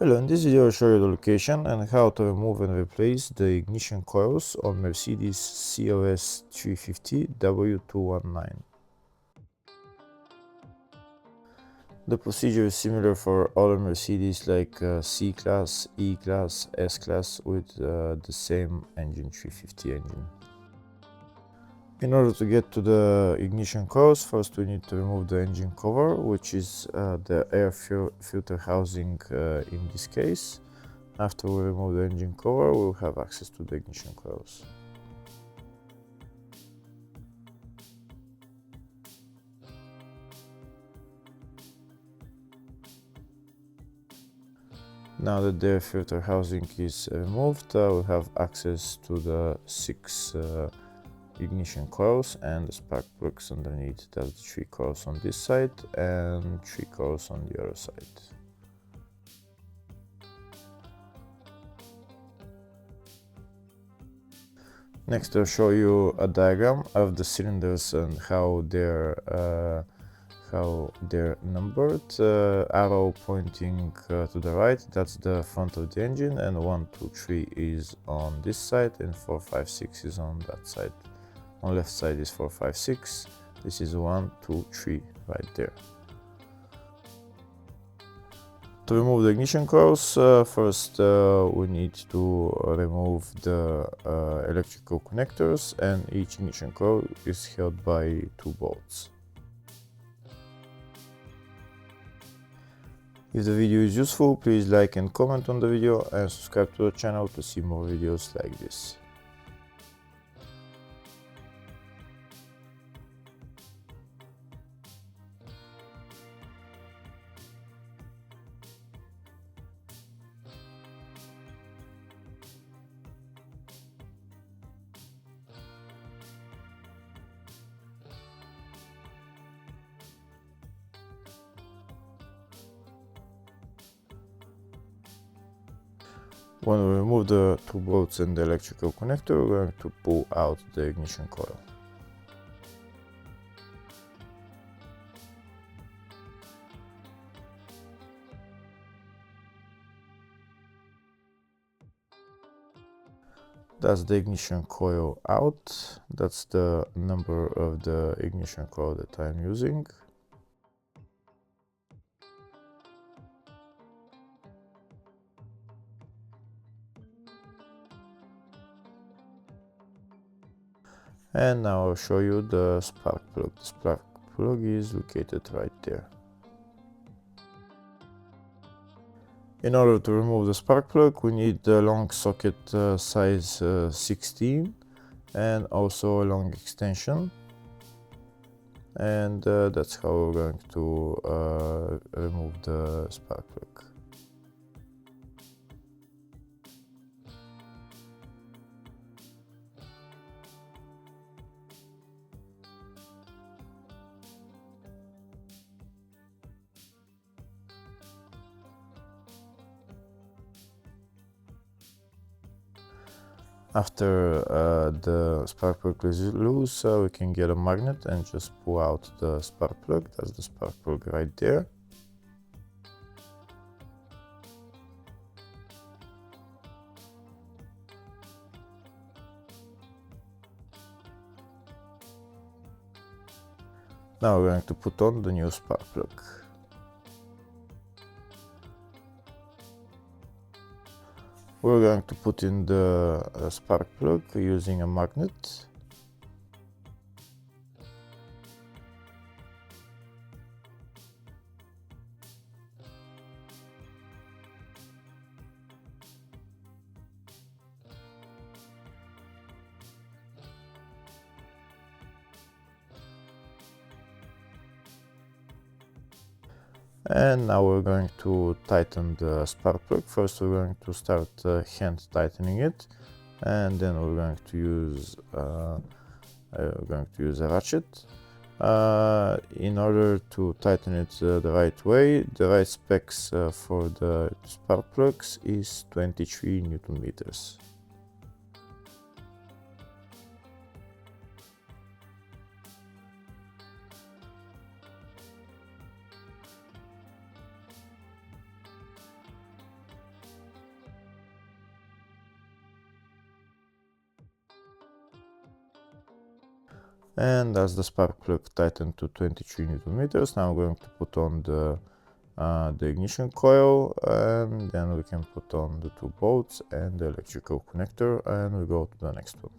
Hello, in this video I'll show you the location and how to remove and replace the ignition coils on Mercedes CLS350 W219. The procedure is similar for other Mercedes like C-Class, E-Class, S-Class with the same engine, 350 engine. In order to get to the ignition coils, first we need to remove the engine cover, which is the air filter housing in this case. After we remove the engine cover, we'll have access to the ignition coils. Now that the air filter housing is removed, we'll have access to the 6 ignition coils and the spark plugs underneath. That's the 3 coils on this side and 3 coils on the other side. Next I'll show you a diagram of the cylinders and how they're numbered. Arrow pointing to the right, that's the front of the engine, and 1, 2, 3 is on this side and 4, 5, 6 is on that side. On left side is 4, 5, 6. This is 1, 2, 3 right there. To remove the ignition coils, first we need to remove the electrical connectors, and each ignition coil is held by 2 bolts. If the video is useful, please like and comment on the video and subscribe to the channel to see more videos like this. When we remove the 2 bolts and the electrical connector, we're going to pull out the ignition coil. That's the ignition coil out. That's the number of the ignition coil that I'm using. And now I'll show you the spark plug. The spark plug is located right there. In order to remove the spark plug, we need the long socket size 16 and also a long extension. And that's how we're going to remove the spark plug. After the spark plug is loose, we can get a magnet and just pull out the spark plug. That's the spark plug right there. Now we're going to put on the new spark plug. We're going to put in the spark plug using a magnet. And now we're going to tighten the spark plug. First we're going to start hand tightening it, and then we're going to use a ratchet. In order to tighten it the right way, the right specs for the spark plugs is 23 Newton meters. And as the spark plug tightened to 23 Newton meters, now I'm going to put on the ignition coil, and then we can put on the 2 bolts and the electrical connector, and we go to the next one.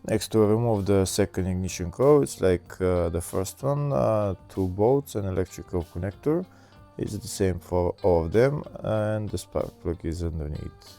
Next, to remove the second ignition coil, it's like the first one, 2 bolts and electrical connector. It's the same for all of them, and the spark plug is underneath.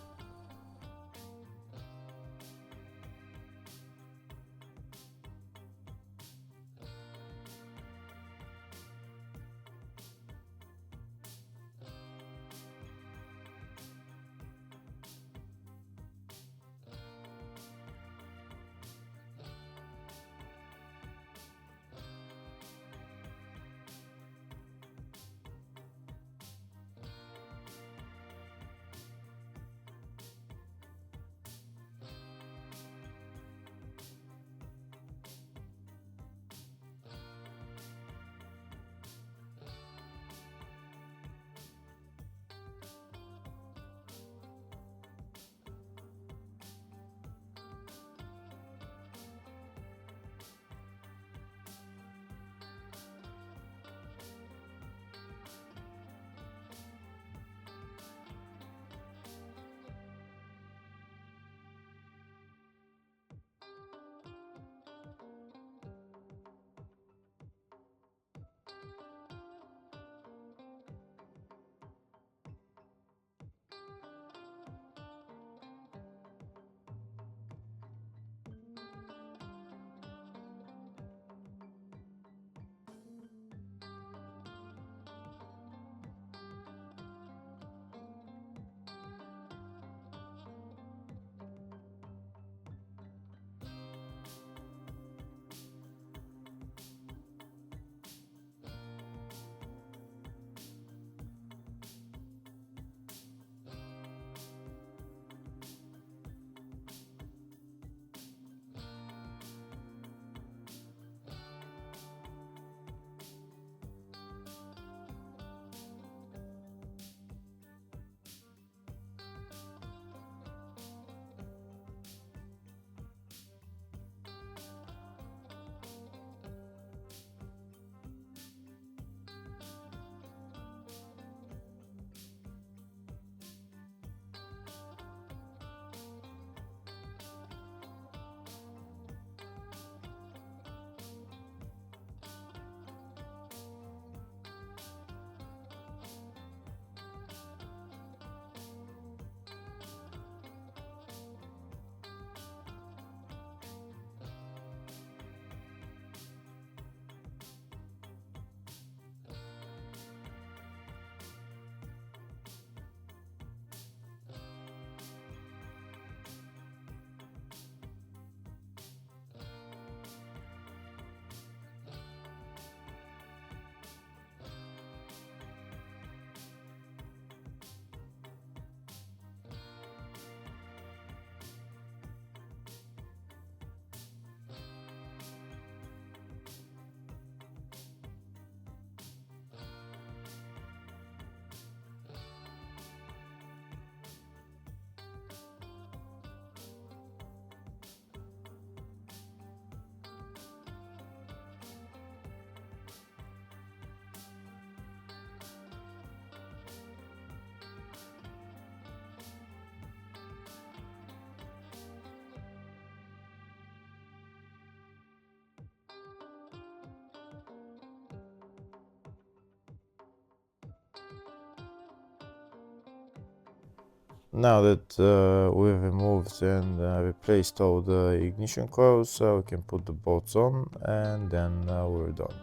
Now that we've removed and replaced all the ignition coils, we can put the bolts on, and then we're done.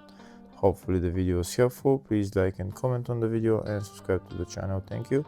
Hopefully the video was helpful. Please like and comment on the video and subscribe to the channel. Thank you.